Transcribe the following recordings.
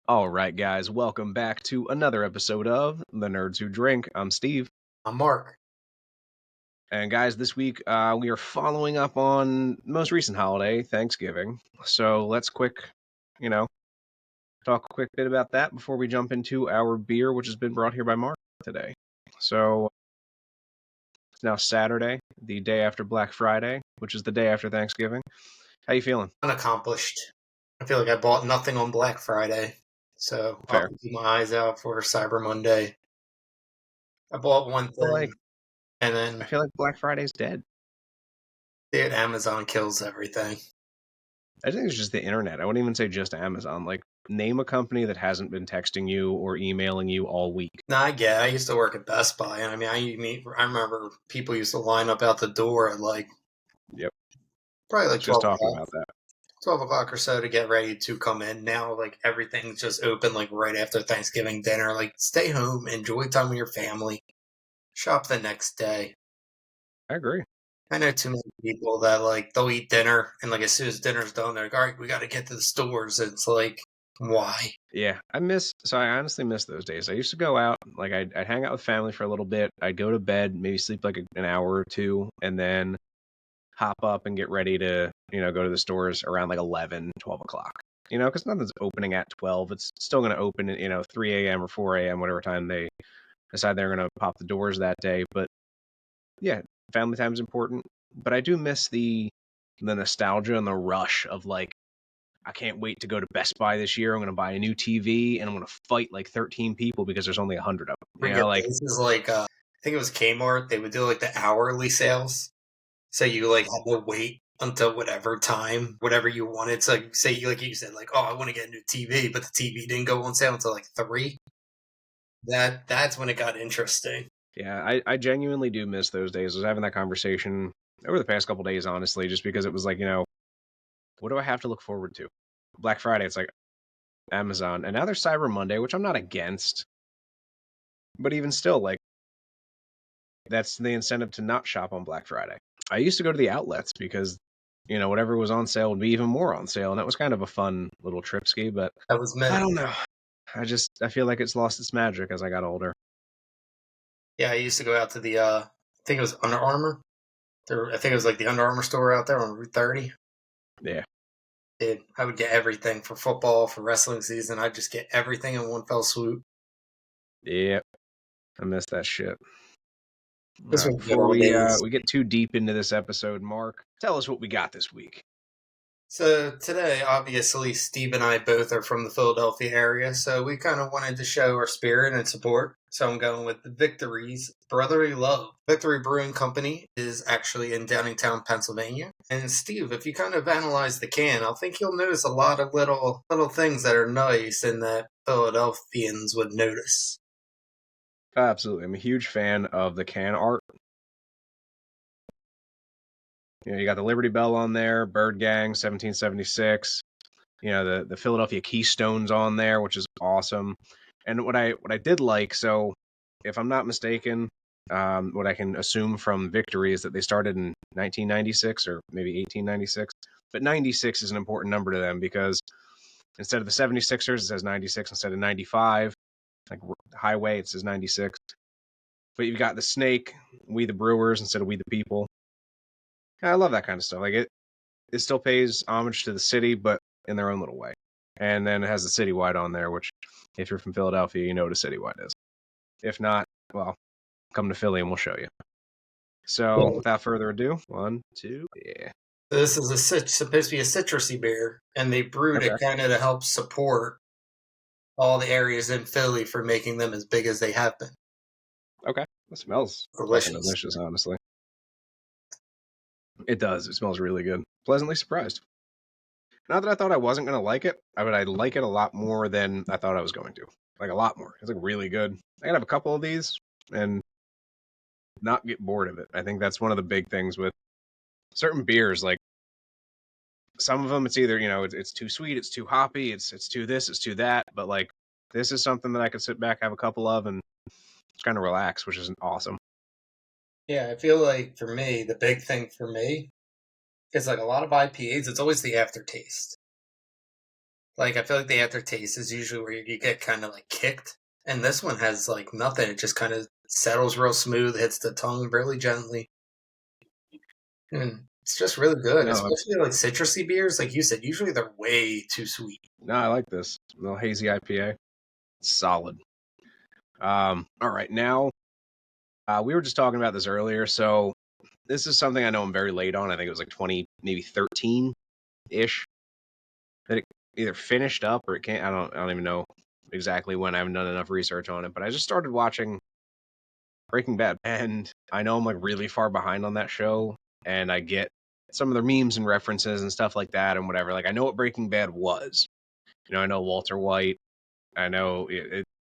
All right, guys, welcome back to another episode of The Nerds Who Drink. I'm Steve. I'm Mark. And guys, this week we are following up on the most recent holiday, Thanksgiving. So let's you know, talk a quick bit about that before we jump into our beer, which has been brought here by Mark today. So it's now Saturday, the day after Black Friday, which is the day after Thanksgiving. How you feeling? Unaccomplished. I feel like I bought nothing on Black Friday, so I'll Fair. have to keep my eyes out for Cyber Monday. I bought one I feel like thing, and I then feel like Black Friday's dead. Amazon kills everything. I think it's just the internet. I wouldn't even say just Amazon. Like, name a company that hasn't been texting you or emailing you all week. No, I get it. I used to work at Best Buy, and I remember people used to line up out the door at Yep. probably like Just 12 talking o'clock. about that. 12 o'clock or so to get ready to come in. Now, everything's just open, right after Thanksgiving dinner. Stay home, enjoy time with your family, shop the next day. I agree. I know too many people that they'll eat dinner and as soon as dinner's done, they're like, all right, we got to get to the stores. It's like, why? Yeah, I honestly miss those days. I used to go out, like, I'd hang out with family for a little bit. I'd go to bed, maybe sleep like an hour or two, and then hop up and get ready to, go to the stores around like 11, 12 o'clock. Because nothing's opening at 12. It's still going to open at, 3 a.m. or 4 a.m., whatever time they decide they're going to pop the doors that day. But yeah, family time is important. But I do miss the nostalgia and the rush of like, I can't wait to go to Best Buy this year. I'm going to buy a new TV and I'm going to fight like 13 people because there's only 100 of them. Forget this is I think it was Kmart. They would do the hourly sales. So you had to wait until whatever time, whatever you wanted. So say you said oh, I want to get a new TV, but the TV didn't go on sale until 3. That's when it got interesting. Yeah, I genuinely do miss those days. I was having that conversation over the past couple days, honestly, just because it was like, what do I have to look forward to? Black Friday, it's like Amazon. And now there's Cyber Monday, which I'm not against. But even still, like, that's the incentive to not shop on Black Friday. I used to go to the outlets because, whatever was on sale would be even more on sale. And that was kind of a fun little trip ski, but That was I meant. don't know. I feel like it's lost its magic as I got older. Yeah, I used to go out to the I think it was Under Armour. I think it was the Under Armour store out there on Route 30. Yeah. Dude, I would get everything for football, for wrestling season. I'd just get everything in one fell swoop. Yep. I miss that shit. This was good Before old we days. we get too deep into this episode, Mark, tell us what we got this week. So today, obviously, Steve and I both are from the Philadelphia area, so we kind of wanted to show our spirit and support. So I'm going with the Victory's Brotherly Love. Victory Brewing Company is actually in Downingtown, Pennsylvania. And Steve, if you kind of analyze the can, I think you'll notice a lot of little things that are nice and that Philadelphians would notice. Absolutely. I'm a huge fan of the can art. You got the Liberty Bell on there, Bird Gang, 1776. The Philadelphia Keystones on there, which is awesome. And what I did like, so if I'm not mistaken, what I can assume from Victory is that they started in 1996 or maybe 1896. But 96 is an important number to them because instead of the 76ers, it says 96 instead of 95. Like Highway, it says 96. But you've got the Snake, We the Brewers instead of We the People. I love that kind of stuff. Like it still pays homage to the city, but in their own little way. And then it has the citywide on there, which if you're from Philadelphia, you know what a citywide is. If not, well, come to Philly and we'll show you. So without further ado, 1, 2, yeah. This is supposed to be a citrusy beer, and they brewed it kind of to help support all the areas in Philly for making them as big as they have been. Okay. It smells Delicious. fucking delicious, honestly. It does. It smells really good. Pleasantly surprised. Not that I thought I wasn't going to like it, but I like it a lot more than I thought I was going to. Like, a lot more. It's like really good. I can have a couple of these and not get bored of it. I think that's one of the big things with certain beers. Like, some of them, it's either, it's too sweet, it's too hoppy, it's too this, it's too that. But, like, this is something that I could sit back, have a couple of, and just kind of relax, which is awesome. Yeah, I feel like for me, the big thing for me is a lot of IPAs, it's always the aftertaste. Like, I feel like the aftertaste is usually where you get kind of like kicked. And this one has like nothing. It just kind of settles real smooth, hits the tongue really gently. And it's just really good, No, especially like citrusy beers. Like you said, usually they're way too sweet. no, I like this little hazy IPA. Solid. All right, now we were just talking about this earlier, so this is something I know I'm very late on. I think it was like 20, maybe 13 ish that it either finished up or it can't. I don't even know exactly when. I haven't done enough research on it, but I just started watching Breaking Bad, and I know I'm like really far behind on that show, and I get some of their memes and references and stuff like that and whatever. Like I know what Breaking Bad was. You know, I know Walter White. I know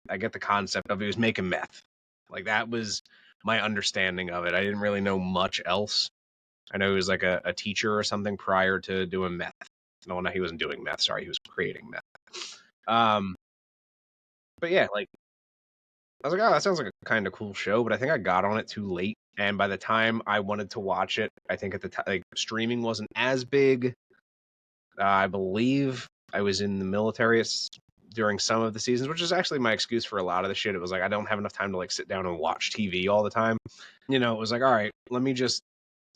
I get the concept of he was making meth. Like that was my understanding of it. I didn't really know much else. I know he was like a teacher or something prior to doing meth. No, he wasn't doing meth. Sorry, he was creating meth. But yeah, like I was like, oh, that sounds like a kind of cool show. But I think I got on it too late, and by the time I wanted to watch it, I think at the time like streaming wasn't as big. I believe I was in the military during some of the seasons, which is actually my excuse for a lot of the shit. It was like I don't have enough time to like sit down and watch TV all the time. You know, it was like, all right,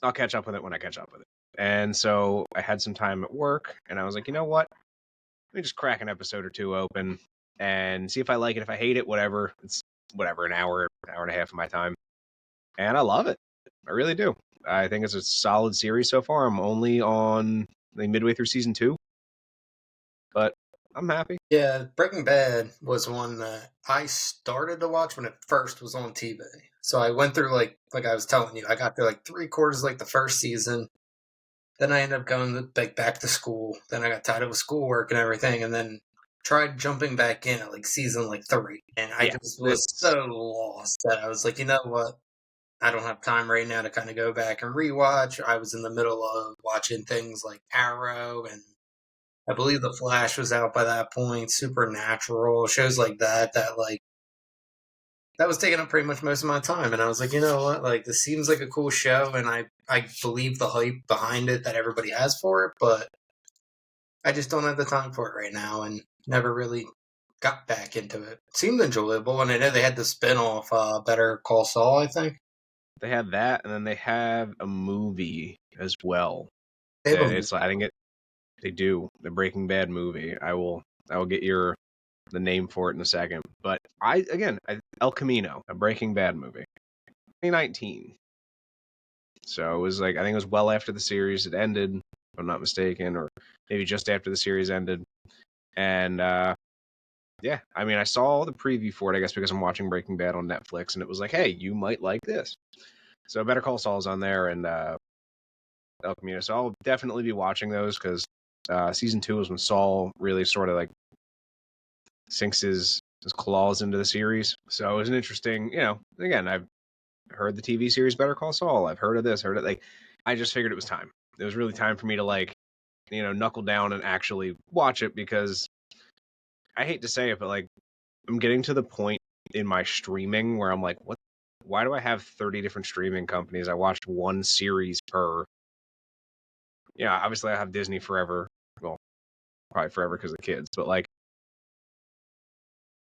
I'll catch up with it when I catch up with it. And so I had some time at work, and I was like, you know what? Let me just crack an episode or two open and see if I like it. If I hate it, whatever. It's whatever, an hour and a half of my time. And I love it. I really do. I think it's a solid series so far. I'm only on midway through season 2, but I'm happy. Yeah, Breaking Bad was one that I started to watch when it first was on TV. So I went through like I was telling you, I got through like 3 quarters like the first season. Then I ended up going like back to school. Then I got tired of schoolwork and everything, and then tried jumping back in at like season like 3. And I Yeah, just was it's so lost that I was like, you know what? I don't have time right now to kind of go back and rewatch. I was in the middle of watching things like Arrow, and I believe The Flash was out by that point, Supernatural, shows like that, that was taking up pretty much most of my time. And I was like, you know what? Like, this seems like a cool show, and I believe the hype behind it that everybody has for it, but I just don't have the time for it right now, and never really got back into it. Seemed enjoyable, and I know they had the spin-off, Better Call Saul, I think. they have that, and then they have a movie as well. They have That a it's I think they do the Breaking Bad movie. I will get the name for it in a second. But El Camino, a Breaking Bad movie, 2019. So it was like I think it was well after the series had ended, if I'm not mistaken, or maybe just after the series ended. And yeah, I mean I saw the preview for it, I guess because I'm watching Breaking Bad on Netflix, and it was like, hey, you might like this. So Better Call Saul's on there, and El Camino. So I'll definitely be watching those because season 2 is when Saul really sort of like sinks his claws into the series. So it was an interesting, again, I've heard the TV series Better Call Saul. I've heard of this, heard it. Like, I just figured it was time. It was really time for me to like, knuckle down and actually watch it because I hate to say it, but like, I'm getting to the point in my streaming where I'm like, what? Why do I have 30 different streaming companies? I watched one series per. Yeah, obviously I have Disney forever. Well, probably forever because of the kids, but like,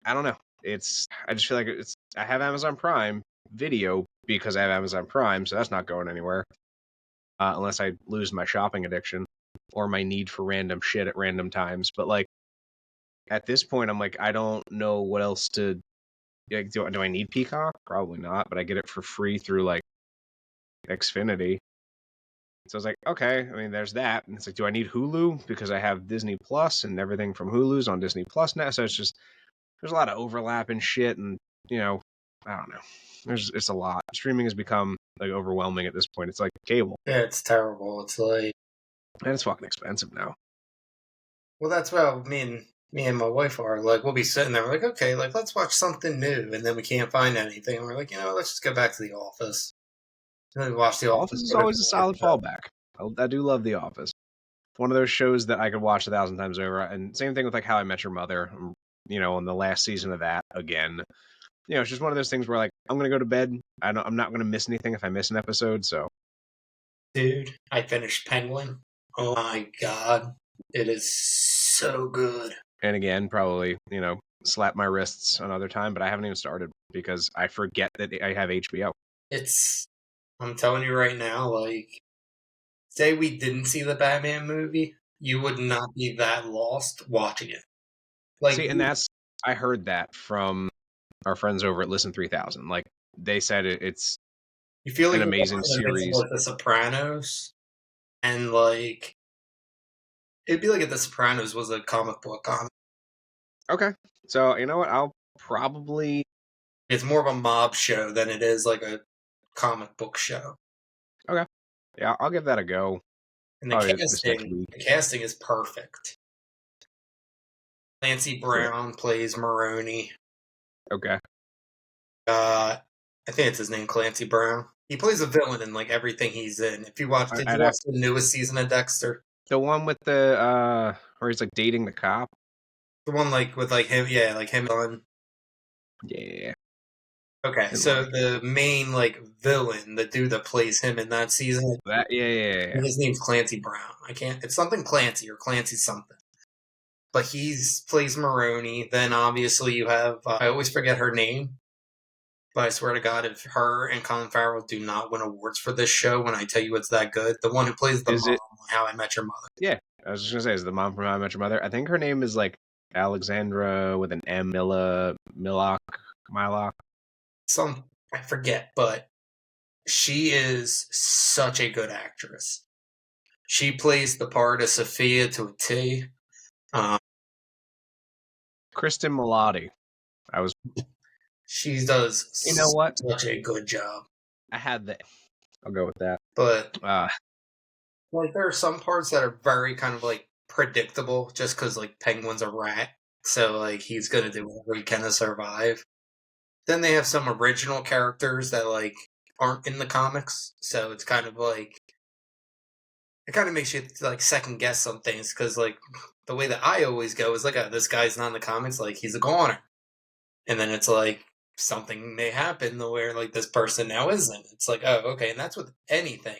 I don't know. I just feel like I have Amazon Prime Video because I have Amazon Prime, so that's not going anywhere unless I lose my shopping addiction or my need for random shit at random times. But like at this point, I'm like, I don't know what else to. Like, do I need Peacock? Probably not, but I get it for free through like Xfinity. So I was like, okay, I mean, there's that. And it's like, do I need Hulu because I have Disney Plus and everything from Hulu's on Disney Plus now? So it's just there's a lot of overlap and shit, and I don't know. It's a lot. Streaming has become like overwhelming at this point. It's like cable, Yeah, it's terrible. It's like, and it's fucking expensive now. well, that's what me and my wife are like. We'll be sitting there, we're like, okay, like let's watch something new, and then we can't find anything. And we're like, let's just go back to The Office. And then we watch The Office Office. is always a solid fallback. I do love The Office. It's one of those shows that I could watch 1,000 times over. And same thing with like How I Met Your Mother. On the last season of that again. It's just one of those things where like I'm gonna go to bed. I'm not gonna miss anything if I miss an episode. So, Dude, I finished Penguin. Oh my god, it is so good. And again, probably, slap my wrists another time, but I haven't even started because I forget that I have HBO. I'm telling you right now, like, say we didn't see the Batman movie, you would not be that lost watching it. Like, See, and I heard that from our friends over at Listen 3000. Like, they said it's you feel like an you're amazing watching the midst of, series. like, The Sopranos, and, like, it'd be like if The Sopranos was a comic book comic. Okay. So, you know what? I'll probably. It's more of a mob show than it is like a comic book show. Okay. Yeah, I'll give that a go. And Probably this next week. the casting is perfect. Clancy Cool. Brown plays Maroni. Okay. I think it's his name, Clancy Brown. He plays a villain in like everything he's in. Did you watch the newest season of Dexter? The one with the where he's like dating the cop. The one like with like him, yeah, like him on. Yeah. Okay, so the main like villain, the dude that plays him in that season, Yeah. his name's Clancy Brown. It's something Clancy or Clancy something. But plays Maroni. Then obviously you have I always forget her name, but I swear to God, if her and Colin Farrell do not win awards for this show, when I tell you it's that good, the one who plays the mom, How I Met Your Mother. Yeah, I was just gonna say, is the mom from How I Met Your Mother? I think her name is like Alexandra with an M. Millock. I forget, but she is such a good actress. She plays the part of Sophia to a T. Kristen Milotti. She does such a good job. I had that. I'll go with that. But like there are some parts that are very kind of like predictable just because like Penguin's a rat. So like he's gonna do whatever he can to survive. Then they have some original characters that like aren't in the comics. So it's kind of like it kind of makes you like second guess some things because like the way that I always go is like, oh, this guy's not in the comics, like he's a goner. And then it's like something may happen where like this person now isn't. It's like, oh, okay, and that's with anything.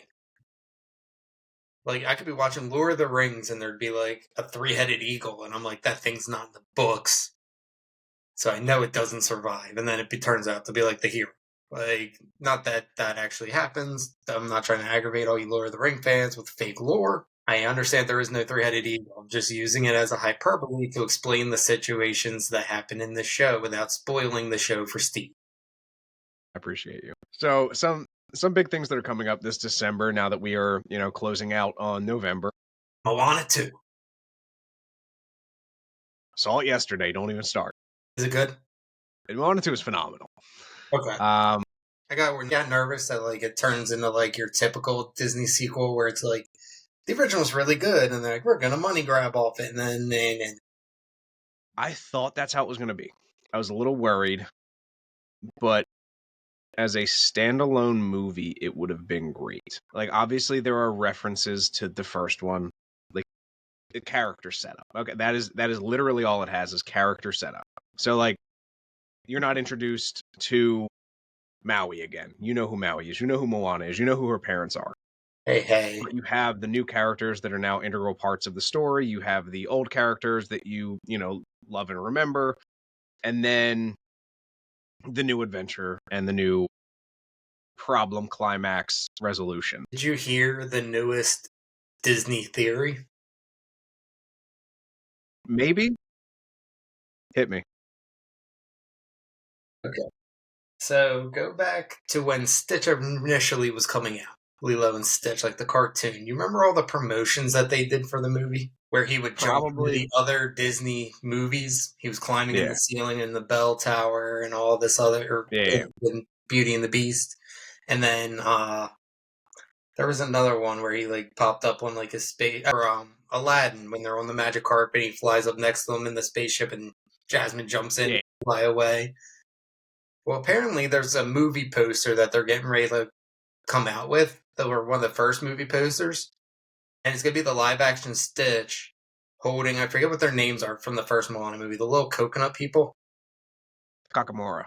Like I could be watching Lord of the Rings and there'd be like a 3-headed eagle, and I'm like, that thing's not in the books. So I know it doesn't survive. And then it turns out to be like the hero. Like, not that that actually happens. I'm not trying to aggravate all you Lord of the Ring fans with fake lore. I understand there is no 3-headed eagle. I'm just using it as a hyperbole to explain the situations that happen in the show without spoiling the show for Steve. I appreciate you. So some big things that are coming up this December now that we are, closing out on November. Moana 2. Saw it yesterday. Don't even start. Is it good? Moana 2 is phenomenal. Okay. I got nervous that like it turns into like your typical Disney sequel where it's like the original's really good and they're like, we're gonna money grab off it, and then I thought that's how it was gonna be. I was a little worried, but as a standalone movie, it would have been great. Like, obviously, there are references to the first one, like the character setup. Okay, that is literally all it has is character setup. So, like, you're not introduced to Maui again. You know who Maui is. You know who Moana is. You know who her parents are. Hey. But you have the new characters that are now integral parts of the story. You have the old characters that you love and remember. And then the new adventure and the new problem climax resolution. Did you hear the newest Disney theory? Maybe? Hit me. Okay. So go back to when Stitch initially was coming out. Lilo and Stitch, like the cartoon. You remember all the promotions that they did for the movie? Where he would jump into the other Disney movies. He was climbing in the ceiling in the bell tower and all this other Beauty and the Beast. And then there was another one where he like popped up on like a space or Aladdin when they're on the magic carpet. He flies up next to them in the spaceship and Jasmine jumps in and fly away. Well, apparently there's a movie poster that they're getting ready to come out with. That were one of the first movie posters. And it's going to be the live-action Stitch holding, I forget what their names are from the first Moana movie, the little coconut people. Kakamora.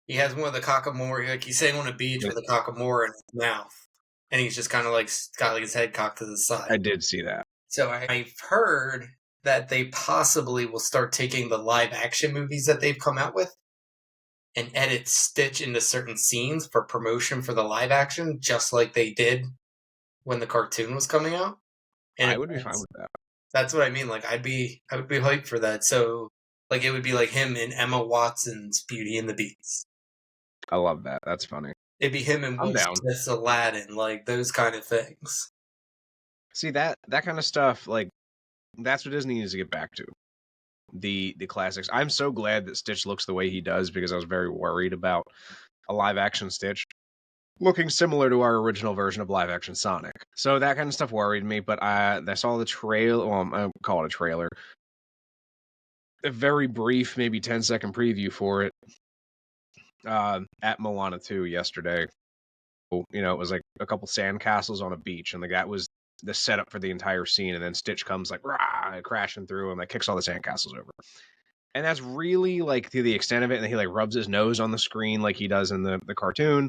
He has one of the Kakamora, like he's sitting on a beach with a Kakamora in his mouth. And he's just kind of like got like his head cocked to the side. I did see that. So I've heard that they possibly will start taking the live action movies that they've come out with and edit Stitch into certain scenes for promotion for the live action, just like they did when the cartoon was coming out. And I would be fine with that. that's what I mean. Like I would be hyped for that. So like it would be like him and Emma Watson's Beauty and the Beast. I love that. That's funny. It'd be him and I'm Will down. Smith's Aladdin, like those kind of things. See that kind of stuff, like that's what Disney needs to get back to. The classics. I'm so glad that Stitch looks the way he does because I was very worried about a live action Stitch looking similar to our original version of live action Sonic. So that kind of stuff worried me, but I saw the trailer, well, I call it a trailer. A very brief, maybe 10-second preview for it at Moana 2 yesterday. You know, it was like a couple sandcastles on a beach, and like that was the setup for the entire scene, and then Stitch comes like rah, crashing through and like kicks all the sandcastles over. And that's really like to the extent of it, and he like rubs his nose on the screen like he does in the cartoon,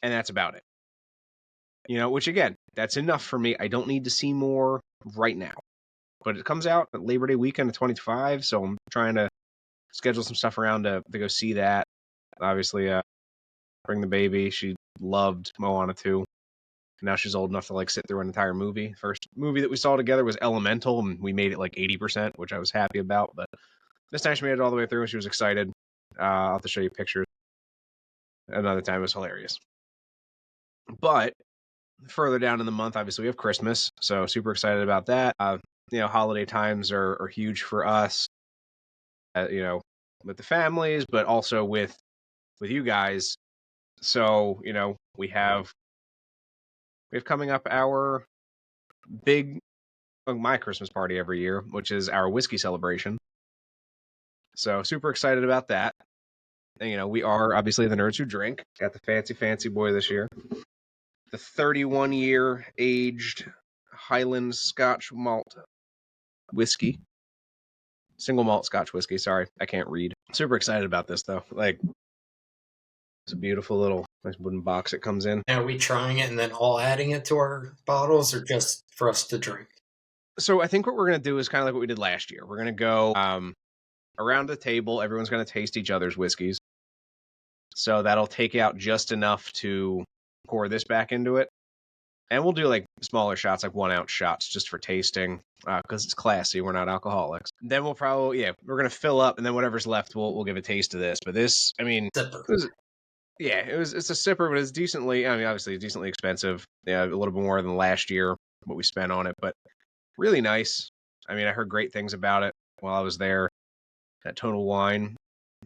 and that's about it. You know, which again, that's enough for me. I don't need to see more right now. But it comes out at Labor Day weekend of 2025, so I'm trying to schedule some stuff around to go see that. Obviously, bring the baby. She loved Moana 2. Now she's old enough to like sit through an entire movie. First movie that we saw together was Elemental, and we made it like 80%, which I was happy about. But this time she made it all the way through, and she was excited. I'll have to show you pictures. Another time it was hilarious. But further down in the month, obviously we have Christmas, so super excited about that. You know, holiday times are huge for us. You know, with the families, but also with you guys. So you know, we have coming up our big my Christmas party every year, which is our whiskey celebration. So super excited about that. And, you know, we are obviously the nerds who drink. Got the fancy boy this year. The 31-year aged Highland Scotch malt whiskey. Single malt Scotch whiskey. Sorry, I can't read. Super excited about this though. Like, it's a beautiful little nice wooden box it comes in. Now, are we trying it and then all adding it to our bottles, or just for us to drink? So I think what we're gonna do is kind of like what we did last year. We're gonna go around the table. Everyone's gonna taste each other's whiskeys. So that'll take out just enough to pour this back into it. And we'll do like smaller shots, like 1-ounce shots, just for tasting, because it's classy. We're not alcoholics. Then we'll probably, we're gonna fill up, and then whatever's left, we'll give a taste of this. But this, I mean, Sipper. It's a sipper, but it's decently. I mean, obviously, it's decently expensive. Yeah, a little bit more than last year what we spent on it, but really nice. I mean, I heard great things about it while I was there at Total Wine.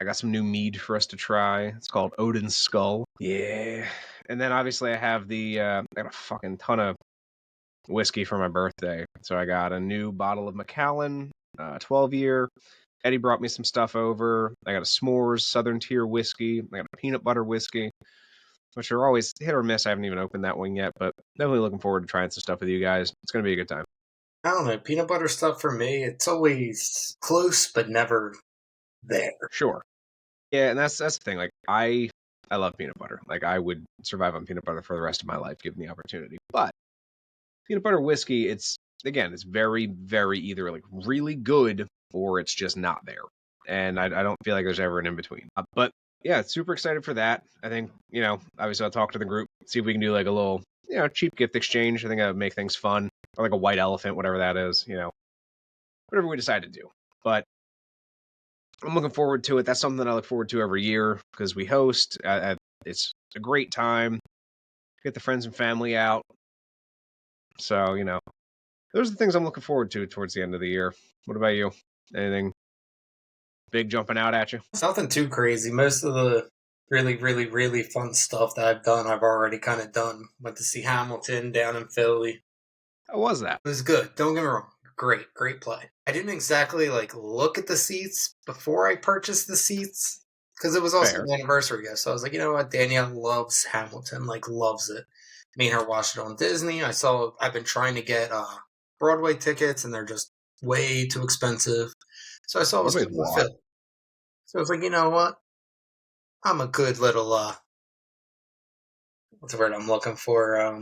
I got some new mead for us to try. It's called Odin's Skull. Yeah. And then obviously I have I got a fucking ton of whiskey for my birthday. So I got a new bottle of Macallan, 12-year. Eddie brought me some stuff over. I got a S'mores Southern Tier whiskey. I got a peanut butter whiskey, which are always hit or miss. I haven't even opened that one yet, but definitely looking forward to trying some stuff with you guys. It's going to be a good time. I don't know. Peanut butter stuff for me, it's always close, but never there. Sure. Yeah, and that's the thing. Like, I love peanut butter. Like, I would survive on peanut butter for the rest of my life, given the opportunity. But peanut butter whiskey, it's very, very either like really good or it's just not there. And I don't feel like there's ever an in between. But yeah, super excited for that. I think, you know, obviously I'll talk to the group, see if we can do like a little, you know, cheap gift exchange. I think that would make things fun. Or like a white elephant, whatever that is, you know, whatever we decide to do. But I'm looking forward to it. That's something that I look forward to every year because we host. It's a great time. Get the friends and family out. So, you know, those are the things I'm looking forward to towards the end of the year. What about you? Anything big jumping out at you? It's nothing too crazy. Most of the really, really, really fun stuff that I've done, I've already kind of done. Went to see Hamilton down in Philly. How was that? It was good. Don't get me wrong. Great play. I didn't exactly like look at the seats before I purchased the seats because it was also Fair. an anniversary gift. So I was like, you know what? Danielle loves Hamilton, like loves it. Me and her watched it on Disney. I've been trying to get Broadway tickets, and they're just way too expensive. So I saw it was Broadway's coming to wild. Philly. So I was like, you know what? I'm a good little what's the word I'm looking for?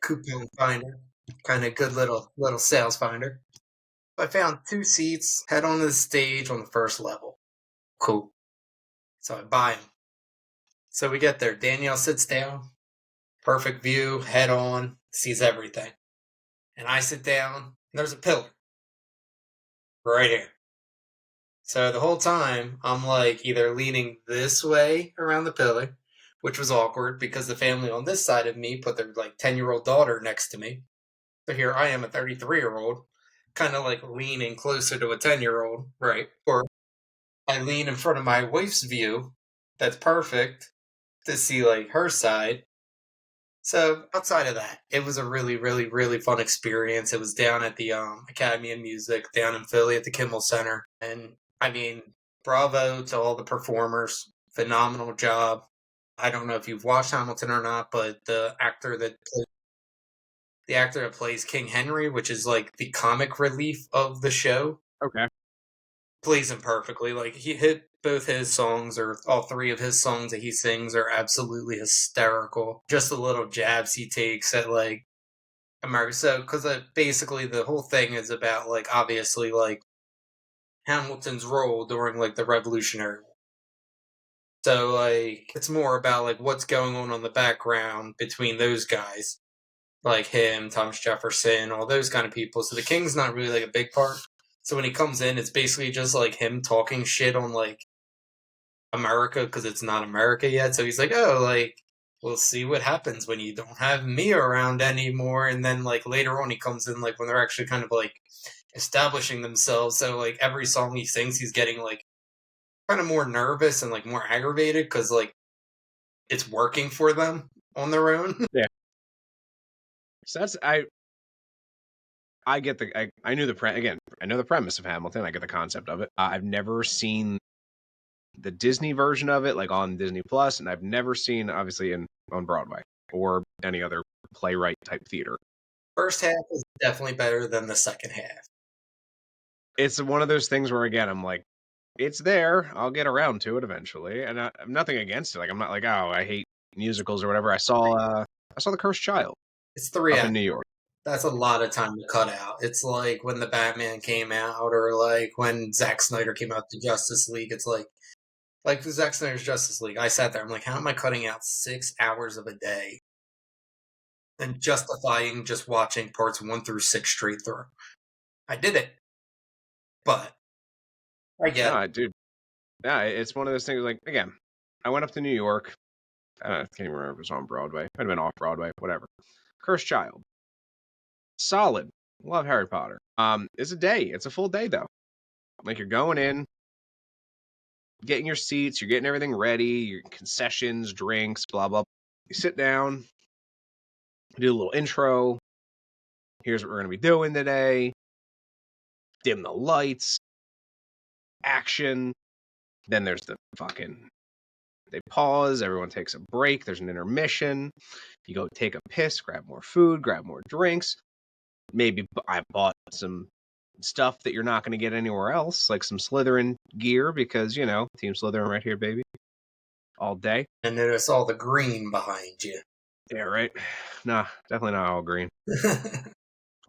Coupon finder, kind of good little sales finder. I found 2 seats, head on to the stage on the first level. Cool. So I buy them. So we get there. Danielle sits down, perfect view, head on, sees everything. And I sit down, and there's a pillar right here. So the whole time, I'm like either leaning this way around the pillar, which was awkward because the family on this side of me put their like 10-year-old daughter next to me. So here I am, a 33-year-old, kind of like leaning closer to a 10-year-old, right? Or I lean in front of my wife's view. That's perfect to see like her side. So outside of that, it was a really, really, really fun experience. It was down at the Academy of Music down in Philly at the Kimmel Center, and I mean, bravo to all the performers. Phenomenal job. I don't know if you've watched Hamilton or not, but the actor that plays King Henry, which is like the comic relief of the show, Okay. plays him perfectly. Like he hit both his songs, or all 3 of his songs that he sings, are absolutely hysterical. Just the little jabs he takes at like America. So, because basically the whole thing is about like obviously like Hamilton's role during like the Revolutionary War. So like it's more about like what's going on the background between those guys, like him, Thomas Jefferson, all those kind of people. So the king's not really like a big part. So when he comes in, it's basically just like him talking shit on like America because it's not America yet. So he's like, oh, like we'll see what happens when you don't have me around anymore. And then like later on, he comes in like when they're actually kind of like establishing themselves. So like every song he sings, he's getting like kind of more nervous and like more aggravated because like it's working for them on their own. Yeah. So that's I get I knew again, I know the premise of Hamilton. I get the concept of it. I've never seen the Disney version of it, like on Disney Plus, and I've never seen obviously on Broadway or any other playwright type theater. First half is definitely better than the second half. It's one of those things where again I'm like, it's there. I'll get around to it eventually, and I'm nothing against it. Like I'm not like, oh, I hate musicals or whatever. I saw The Cursed Child It's 3 up in acts. New York. That's a lot of time to cut out. It's like when the Batman came out, or like when Zack Snyder came out to Justice League. It's like the Zack Snyder's Justice League. I sat there. I'm like, how am I cutting out 6 hours of a day and justifying just watching parts 1 through 6 straight through? I did it, but I get it. No, dude. Yeah, it's one of those things. Like again, I went up to New York. I can't even remember if it was on Broadway. Might have been off Broadway. Whatever. Cursed Child. Solid. Love Harry Potter. It's a day. It's a full day though. Like you're going in, getting your seats, you're getting everything ready, your concessions, drinks, blah blah. You sit down, do a little intro. Here's what we're gonna be doing today. Dim the lights. Action. Then there's the fucking. They pause. Everyone takes a break. There's an intermission. You go take a piss, grab more food, grab more drinks. Maybe I bought some stuff that you're not going to get anywhere else, like some Slytherin gear, because, Team Slytherin right here, baby. All day. And notice all the green behind you. Yeah, right? Nah, definitely not all green.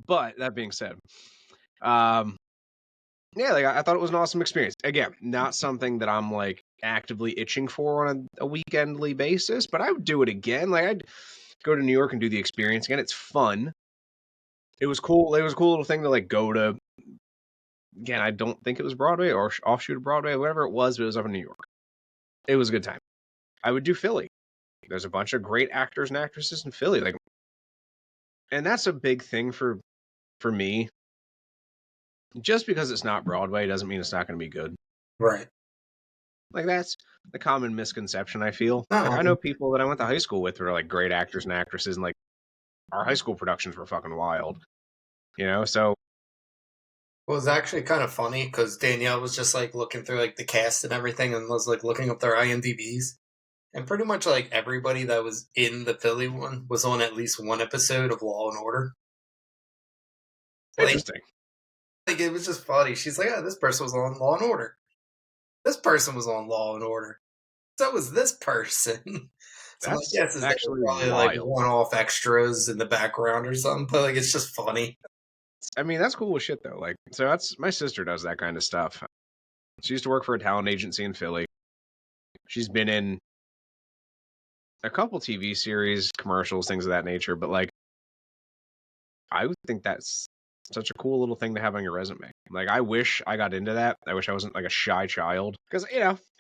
But that being said, yeah, like I thought it was an awesome experience. Again, not something that I'm like actively itching for on a weekendly basis, but I would do it again. Like I'd go to New York and do the experience again. It's fun. It was cool. It was a cool little thing to like go to. Again, I don't think it was Broadway or offshoot of Broadway, whatever it was, but it was up in New York. It was a good time. I would do Philly. There's a bunch of great actors and actresses in Philly, like, and that's a big thing for me. Just because it's not Broadway doesn't mean it's not going to be good. Right. Like that's the common misconception I feel. No, Like I know people that I went to high school with who are like great actors and actresses, and like our high school productions were fucking wild. So it was actually kind of funny because Danielle was just like looking through like the cast and everything and was like looking up their IMDb's. And pretty much like everybody that was in the Philly one was on at least one episode of Law and Order. interesting. Like it was just funny. She's like, oh, this person was on Law and Order. This person was on Law and Order. So was this person. So That's my guess is they were actually probably wild. like one-off extras in the background or something. But like it's just funny. I mean, that's cool as shit though. Like, so that's my sister does that kind of stuff. She used to work for a talent agency in Philly. She's been in a couple TV series, commercials, things of that nature. But like, I would think that's such a cool little thing to have on your resume. Like, I wish I got into that. I wish I wasn't like a shy child. Because,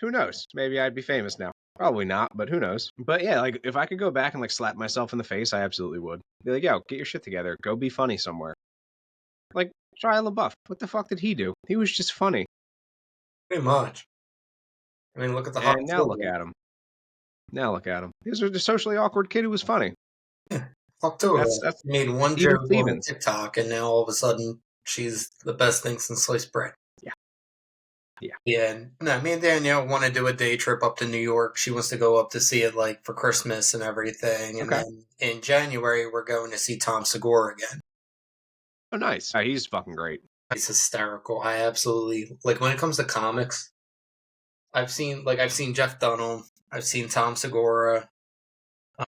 who knows? Maybe I'd be famous now. Probably not, but who knows? But yeah, like, if I could go back and like slap myself in the face, I absolutely would. Be like, yo, get your shit together. Go be funny somewhere. Like, Shia LaBeouf. What the fuck did he do? He was just funny. Pretty much. I mean, look at the And Hollywood now look Football. at him. Now look at him. He's a socially awkward kid who was funny. Fuck to her. That's Made one even joke on Stevens. TikTok, and now all of a sudden she's the best thing since sliced bread. Yeah. Yeah. Yeah, no, me and Danielle want to do a day trip up to New York. She wants to go up to see it like for Christmas and everything. And Okay. then in January, we're going to see Tom Segura again. Oh, nice. He's fucking great. He's hysterical. I absolutely like when it comes to comics. I've seen Jeff Dunham. I've seen Tom Segura. I've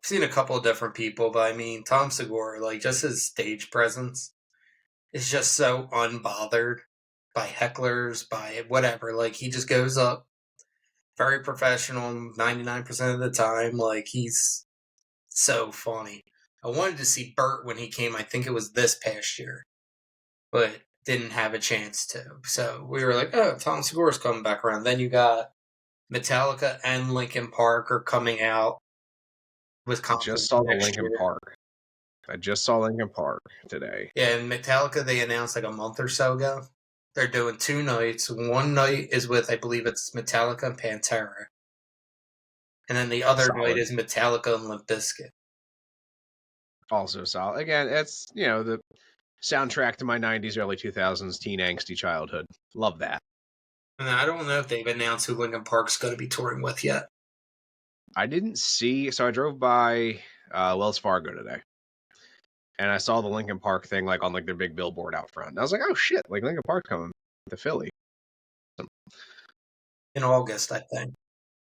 seen a couple of different people, but I mean Tom Segura, like just his stage presence is just so unbothered by hecklers, by whatever. Like he just goes up very professional 99% of the time. Like he's so funny. I wanted to see Bert when he came. I think it was this past year, but didn't have a chance to. So we were like, oh, Tom Segura's coming back around. Then you got Metallica and Linkin Park are coming out with I just concerts saw the next Linkin year. Park. I just saw Linkin Park today. Yeah, and Metallica they announced like a month or so ago. They're doing 2 nights. One night is with I believe it's Metallica and Pantera, and then the other night Solid. is Metallica and Limp Bizkit. Also solid. Again, it's, the soundtrack to my 90s, early 2000s teen angsty childhood. Love that. And I don't know if they've announced who Linkin Park's going to be touring with yet. I didn't see, so I drove by Wells Fargo today. And I saw the Linkin Park thing like on like their big billboard out front. And I was like, oh shit, like Linkin Park's coming to Philly. In August, I think.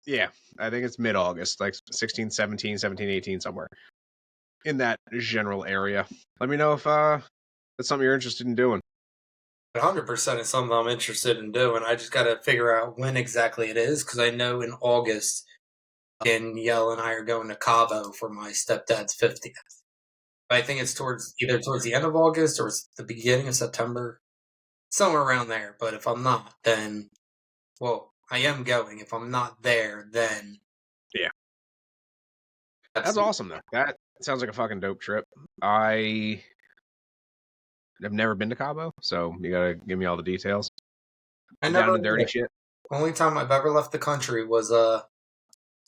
Yeah, I think it's mid-August, like 16, 17, 17, 18, somewhere in that general area. Let me know if that's something you're interested in doing. 100% is something I'm interested in doing. I just got to figure out when exactly it is because I know in August, Danielle and I are going to Cabo for my stepdad's 50th. I think it's either towards the end of August or it's the beginning of September, somewhere around there. But if I'm not, then, well, I am going. If I'm not there, then. Yeah. That's Absolutely. awesome, though. That sounds like a fucking dope trip. I have never been to Cabo, so you gotta give me all the details. I Down never, in the dirty shit. only time I've ever left the country was to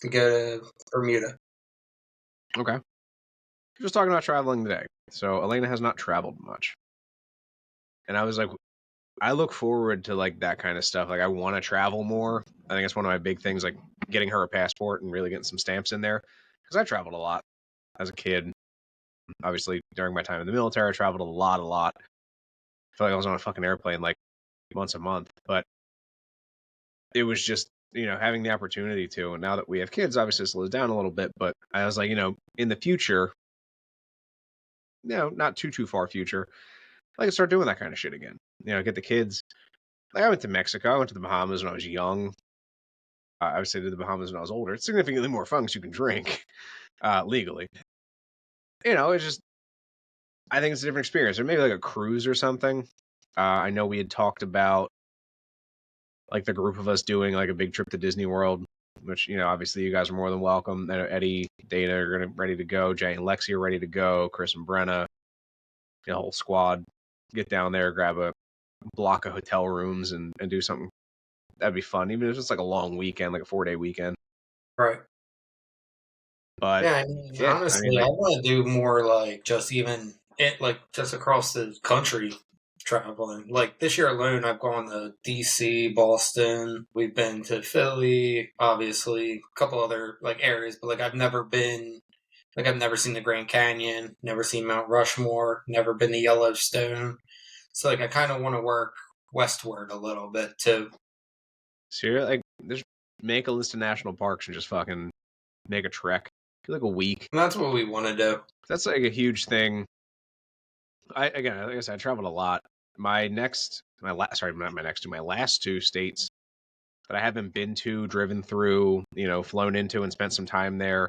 go to Bermuda. Okay. Just talking about traveling today. So Elena has not traveled much. And I was like, I look forward to like that kind of stuff. Like I want to travel more. I think it's one of my big things, like getting her a passport and really getting some stamps in there. Because I traveled a lot as a kid. Obviously, during my time in the military, I traveled a lot, a lot. I feel like I was on a fucking airplane like once a month. But it was just, having the opportunity to. And now that we have kids, obviously it slows down a little bit. But I was like, in the future, not too far future, I can start doing that kind of shit again. Get the kids. Like I went to Mexico. I went to the Bahamas when I was young. I would say to the Bahamas when I was older. It's significantly more fun because you can drink legally. It's just, I think it's a different experience. Or maybe like a cruise or something. I know we had talked about like the group of us doing like a big trip to Disney World, which, obviously you guys are more than welcome. Eddie, Dana are ready to go. Jay and Lexi are ready to go. Chris and Brenna, the whole squad, get down there, grab a block of hotel rooms and do something. That'd be fun, even if it's just like a long weekend, like a 4-day weekend. Right. But Yeah, I mean, yeah, I mean, honestly, I like, want to do more like just even it like just across the country traveling. Like this year alone, I've gone to DC, Boston. We've been to Philly, obviously, a couple other like areas, but like I've never seen the Grand Canyon, never seen Mount Rushmore, never been to Yellowstone. So like I kind of want to work westward a little bit too. so you're like, just make a list of national parks and just fucking make a trek. For like a week. And that's what we want to do. That's like a huge thing Again, like I said, I traveled a lot. My last two states that I haven't been to, driven through, flown into and spent some time there.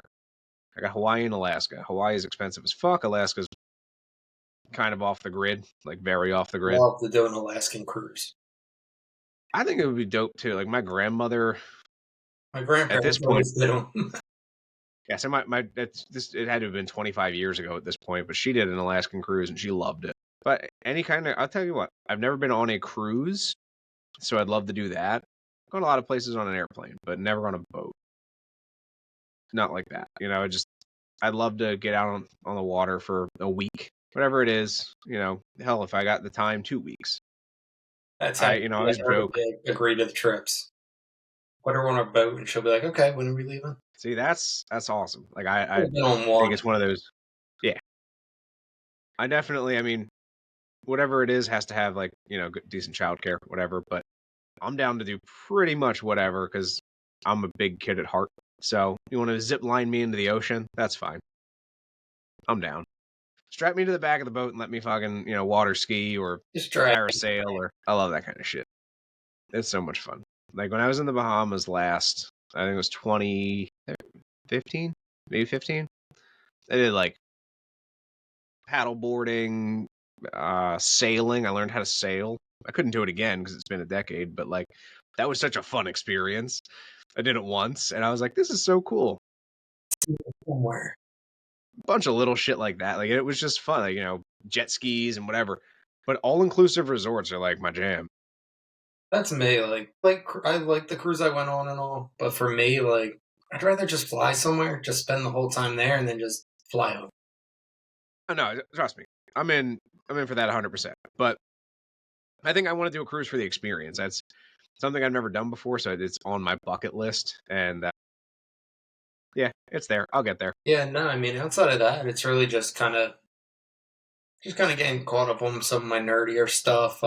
I got Hawaii and Alaska. Hawaii is expensive as fuck. Alaska's kind of off the grid, like very off the grid. Love to do an Alaskan cruise. I think it would be dope too. Like my grandmother My at this grandparents point, always did them. yeah, so it had to have been 25 years ago at this point, but she did an Alaskan cruise and she loved it. But I'll tell you what, I've never been on a cruise, so I'd love to do that. Gone a lot of places on an airplane, but never on a boat. Not like that. I'd love to get out on the water for a week, whatever it is. Hell, if I got the time, 2 weeks. That's how I always joke. agree to the trips. Put her on a boat, and she'll be like, "Okay, when are we leaving?" See, that's awesome. Like I I've been on think one. it's one of those. Yeah, I definitely. I mean, whatever it is has to have like good, decent childcare, whatever. But I'm down to do pretty much whatever because I'm a big kid at heart. So you want to zip line me into the ocean? That's fine. I'm down. Strap me to the back of the boat and let me fucking water ski or Just try. parasail, or I love that kind of shit. It's so much fun. Like when I was in the Bahamas last, I think it was 2015, maybe 15. I did like paddle boarding, sailing. I learned how to sail. I couldn't do it again because it's been a decade, but like that was such a fun experience. I did it once and I was like, this is so cool. Somewhere. A bunch of little shit like that. Like it was just fun, like, jet skis and whatever. But all inclusive resorts are like my jam. That's me. Like I like the cruise I went on and all, but for me, like I'd rather just fly somewhere, just spend the whole time there, and then just fly home. Oh, no, trust me. I'm in for that 100%. But I think I want to do a cruise for the experience. That's something I've never done before, so it's on my bucket list. And yeah, it's there. I'll get there. Yeah, no, I mean outside of that, it's really just kind of getting caught up on some of my nerdier stuff.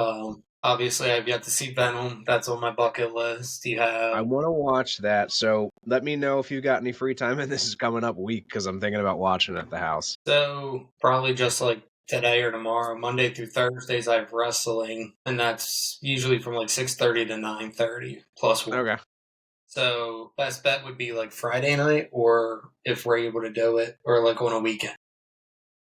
Obviously, I've yet to see Venom. That's on my bucket list. You I have want to watch that, so let me know if you got any free time. And this is coming up week because I'm thinking about watching it at the house. so probably just like today or tomorrow, Monday through Thursdays, I have wrestling, and that's usually from like 6:30 to 9:30 plus one. Okay. So best bet would be like Friday night, or if we're able to do it, or like on a weekend.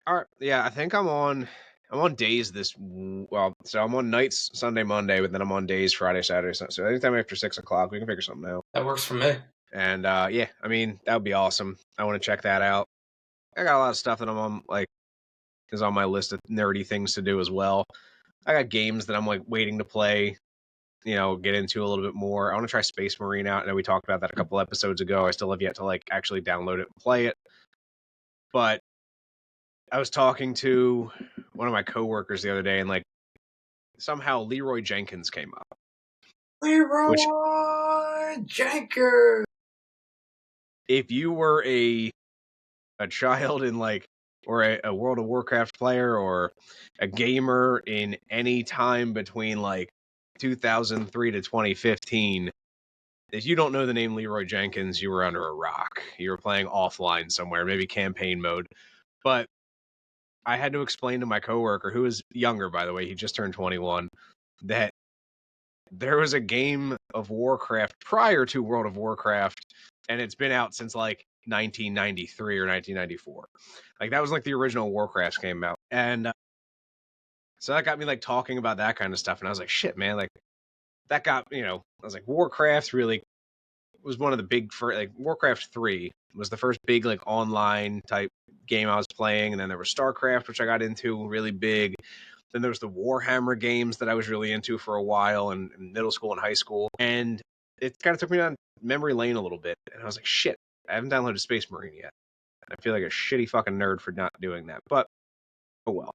All right. Yeah, I think I'm on. I'm on days so I'm on nights Sunday, Monday, but then I'm on days Friday, Saturday, Sunday. So anytime after 6 o'clock, we can figure something out. That works for me. And yeah, I mean that would be awesome. I want to check that out. I got a lot of stuff that I'm on is on my list of nerdy things to do as well. I got games that I'm like waiting to play, get into a little bit more. I want to try Space Marine out. I know we talked about that a couple episodes ago. I still have yet to like actually download it and play it. But I was talking to one of my coworkers the other day and like somehow Leroy Jenkins came up. Which Leroy Jenkins. if you were a child in like or a World of Warcraft player or a gamer in any time between like 2003 to 2015, if you don't know the name Leroy Jenkins, you were under a rock. You were playing offline somewhere, maybe campaign mode. But I had to explain to my coworker, who is younger, by the way, he just turned 21, that there was a game of Warcraft prior to World of Warcraft, and it's been out since like 1993 or 1994. Like that was like the original Warcraft came out. And so that got me like talking about that kind of stuff. And I was like, shit, man, like that got, I was like, Warcraft really was one of the big like Warcraft 3 was the first big like online type game I was playing. And then there was StarCraft, which I got into really big. Then there was the Warhammer games that I was really into for a while in middle school and high school. And it kind of took me down memory lane a little bit. And I was like, shit, I haven't downloaded Space Marine yet. I feel like a shitty fucking nerd for not doing that. But, oh well.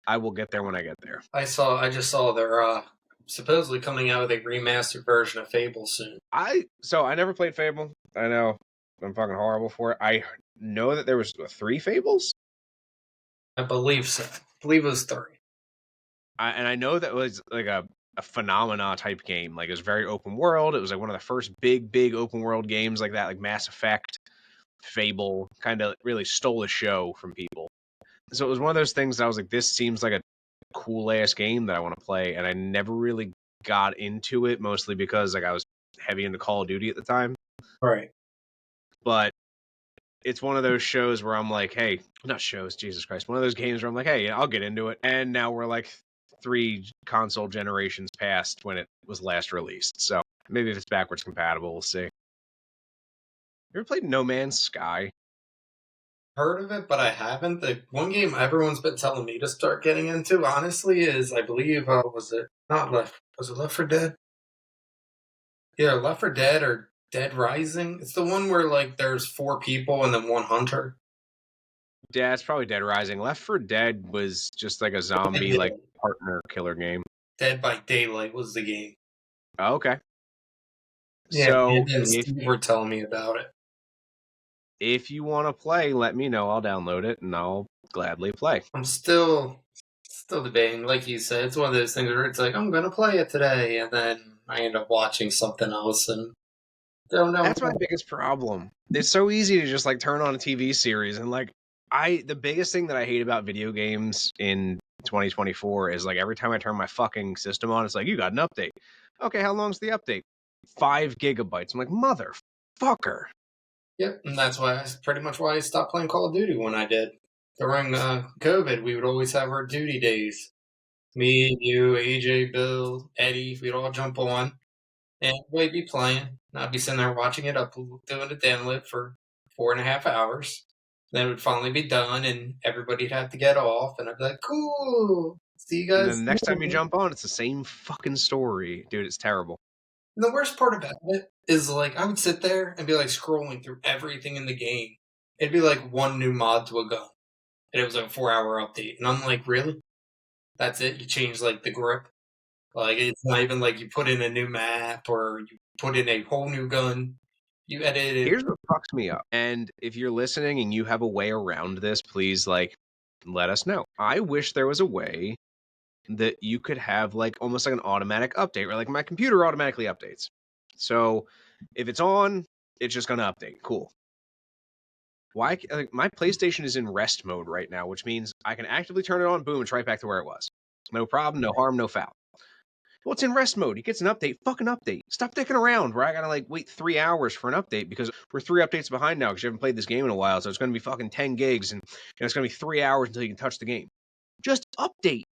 I will get there when I get there. I just saw they're supposedly coming out with a remastered version of Fable soon. I never played Fable. I know I'm fucking horrible for it. I know that there was 3 Fables. I believe so. I believe it was 3. And I know that was like a phenomena type game. Like it was very open world. It was like one of the first big open world games like that, like Mass Effect, Fable, kind of really stole a show from people. So it was one of those things that I was like, this seems like a cool ass game that I want to play, and I never really got into it, mostly because like I was heavy into Call of Duty at the time. Right. But it's one of those shows where I'm like, hey, not shows, Jesus Christ, one of those games where I'm like, hey, I'll get into it. And now we're like 3 console generations past when it was last released. So maybe if it's backwards compatible, we'll see. You ever played No Man's Sky? Heard of it, but I haven't. The one game everyone's been telling me to start getting into, honestly, is I believe was it not Left? Was it Left 4 Dead? Yeah, Left 4 Dead or Dead Rising. It's the one where like there's 4 people and then 1 hunter. Yeah, it's probably Dead Rising. Left 4 Dead was just like a zombie, like partner killer game. Dead by Daylight was the game. Oh, okay. Yeah, So and Steve were telling me about it. If you want to play, let me know. I'll download it and I'll gladly play. I'm still debating. Like you said, it's one of those things where it's like I'm gonna play it today, and then I end up watching something else and don't know. That's my biggest problem. It's so easy to just like turn on a TV series and like the biggest thing that I hate about video games in 2024 is like every time I turn my fucking system on, it's like you got an update. Okay, how long's the update? 5 gigabytes. I'm like, motherfucker. Yep, and that's pretty much why I stopped playing Call of Duty when I did. During COVID, we would always have our duty days. Me, you, AJ, Bill, Eddie, we'd all jump on, and we'd be playing. And I'd be sitting there watching it up, doing the download for 4.5 hours. Then it would finally be done, and everybody'd have to get off, and I'd be like, cool, see you And guys then the next time you soon." jump on, it's the same fucking story. Dude, it's terrible. And the worst part about it is like I would sit there and be like scrolling through everything in the game. It'd be like one new mod to a gun. And it was like a 4-hour update. And I'm like, really? That's it? You change like the grip? Like it's not even like you put in a new map or you put in a whole new gun. You edit it. Here's what fucks me up. And if you're listening and you have a way around this, please like let us know. I wish there was a way that you could have like almost like an automatic update, or like my computer automatically updates. So if it's on, it's just gonna update. Cool. Why? Like, my PlayStation is in rest mode right now, which means I can actively turn it on. Boom, it's right back to where it was. No problem, no harm, no foul. Well, it's in rest mode. It gets an update. Fucking update. Stop dicking around where I gotta like wait 3 hours for an update because we're 3 updates behind now because you haven't played this game in a while. So it's gonna be fucking 10 gigs and it's gonna be 3 hours until you can touch the game. Just update.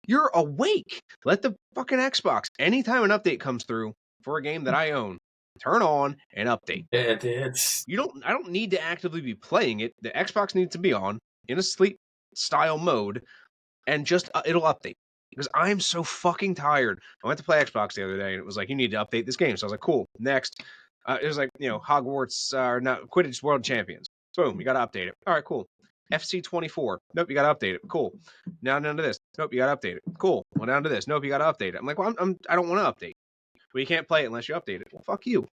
You're awake. Let the fucking Xbox, anytime an update comes through for a game that I own, turn on and update. It's I don't need to actively be playing it. The Xbox needs to be on in a sleep style mode and just it'll update. Because I'm so fucking tired. I went to play Xbox the other day and it was like, you need to update this game. So I was like, cool. Next. It was like, Hogwarts or not Quidditch World Champions. Boom, you gotta update it. All right, cool. FC 24. Nope, you gotta update it. Cool. Now down to this. Nope, you gotta update it. Cool. Well, down to this. Nope, you gotta update it. I'm like, well, I don't want to update. Well, you can't play it unless you update it. Well, fuck you.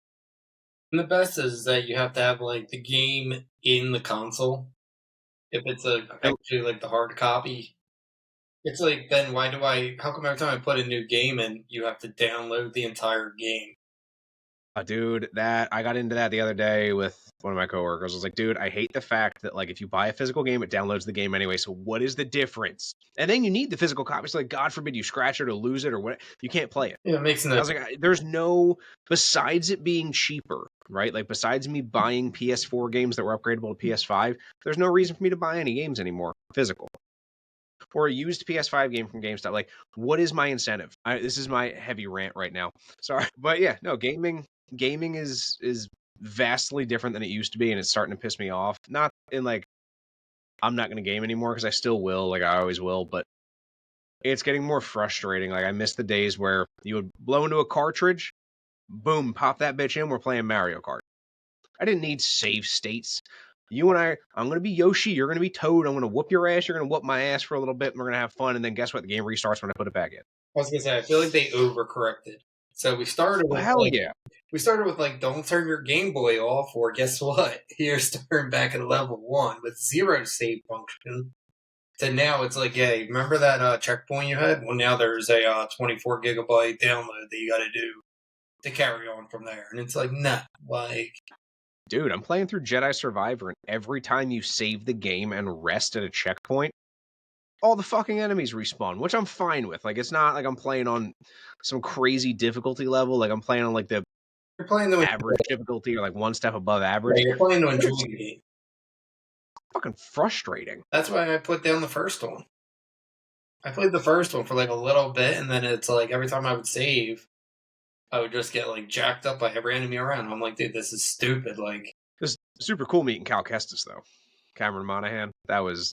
and the best is that you have to have like the game in the console. If it's actually like the hard copy, it's like then how come every time I put a new game in, you have to download the entire game? Dude, I got into that the other day with one of my coworkers. I was like, dude, I hate the fact that like if you buy a physical game, it downloads the game anyway. So what is the difference? And then you need the physical copy. So like, God forbid you scratch it or lose it or what, you can't play it. Yeah, it makes no. I was like, there's no, besides it being cheaper, right? Like besides me buying PS4 games that were upgradable to PS5, there's no reason for me to buy any games anymore, physical. Or a used PS5 game from GameStop. Like, what is my incentive? This is my heavy rant right now. Sorry, but yeah, no, gaming is vastly different than it used to be, and it's starting to piss me off. Not in like I'm not going to game anymore because I still will, like I always will, but it's getting more frustrating. Like I miss the days where you would blow into a cartridge, boom, pop that bitch in. We're playing Mario Kart. I didn't need save states. You and I'm going to be Yoshi. You're going to be Toad. I'm going to whoop your ass. You're going to whoop my ass for a little bit. And we're going to have fun. And then guess what? The game restarts when I put it back in. I was gonna say, I feel like they overcorrected. So we started with we started with like, don't turn your Game Boy off, or guess what? You're starting back at level 1 with 0 save function. So now it's like, hey, remember that checkpoint you had? Well, now there's a 24 gigabyte download that you got to do to carry on from there. And it's like, nah, like. Dude, I'm playing through Jedi Survivor, and every time you save the game and rest at a checkpoint, all the fucking enemies respawn, which I'm fine with. Like, it's not like I'm playing on some crazy difficulty level. Like, I'm playing on like the You're playing to average difficulty or like one step above yeah, average. you're playing to enjoy It's the game. fucking frustrating. That's why I put down the first one. I played the first one for like a little bit, and then it's like every time I would save, I would just get like jacked up by every enemy around. I'm like, dude, this is stupid. Like, It's super cool meeting Cal Kestis though. Cameron Monaghan. That was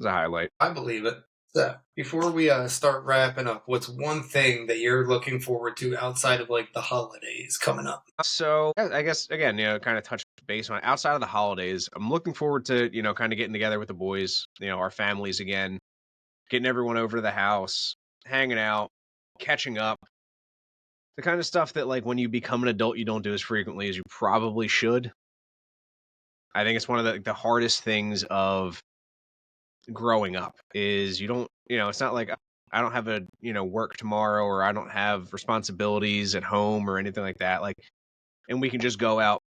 a highlight. I believe it. So, before we start wrapping up, what's one thing that you're looking forward to outside of like the holidays coming up? So I guess again, kind of touch base on it. Outside of the holidays, I'm looking forward to, kind of getting together with the boys, our families again, getting everyone over to the house, hanging out, catching up. The kind of stuff that like when you become an adult you don't do as frequently as you probably should. I think it's one of the hardest things of growing up is you don't, it's not like I don't have a, work tomorrow or I don't have responsibilities at home or anything like that. Like, and we can just go out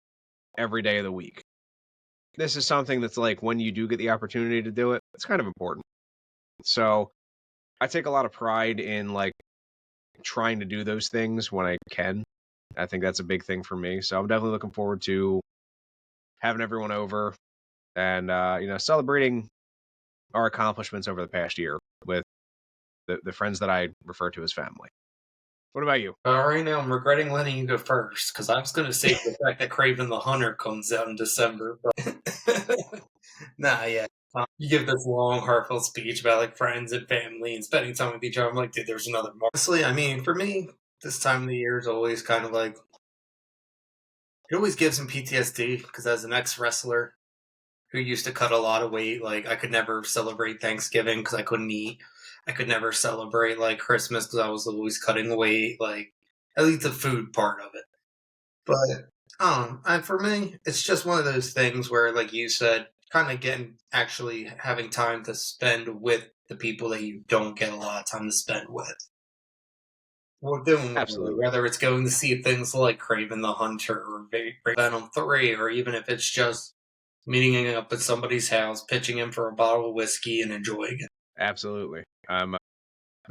every day of the week. This is something that's like when you do get the opportunity to do it, it's kind of important. So I take a lot of pride in like trying to do those things when I can. I think that's a big thing for me. So I'm definitely looking forward to having everyone over and, celebrating our accomplishments over the past year with the friends that I refer to as family. What about you? Right now, I'm regretting letting you go first because I was going to say the fact that Craven the Hunter comes out in December. But nah, yeah. You give this long, heartfelt speech about like friends and family and spending time with each other. I'm like, dude, there's another. Honestly, I mean, for me, this time of the year is always kind of like it always gives him PTSD because as an ex wrestler who used to cut a lot of weight, like I could never celebrate Thanksgiving because I couldn't eat. I could never celebrate like Christmas because I was always cutting weight. Like at least the food part of it. But for me, it's just one of those things where, like you said, kind of getting actually having time to spend with the people that you don't get a lot of time to spend with. We're doing whatever, Absolutely. whether it's going to see things like Craven the Hunter or Venom 3, or even if it's just meeting up at somebody's house, pitching in for a bottle of whiskey and enjoying it. Absolutely. But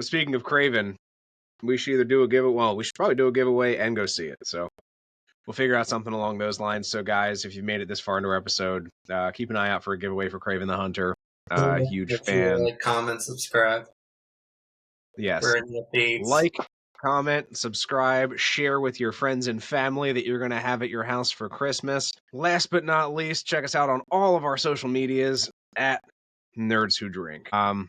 speaking of Craven, we should either do a giveaway. Well, we should probably do a giveaway and go see it. So we'll figure out something along those lines. So, guys, if you've made it this far into our episode, keep an eye out for a giveaway for Craven the Hunter. Huge Make sure fan. you like, comment, subscribe Yes. for any updates. Like, comment, subscribe, share with your friends and family that you're going to have at your house for Christmas. Last but not least, check us out on all of our social medias at Nerds Who Drink. And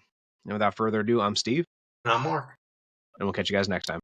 without further ado, I'm Steve. And I'm Mark. And we'll catch you guys next time.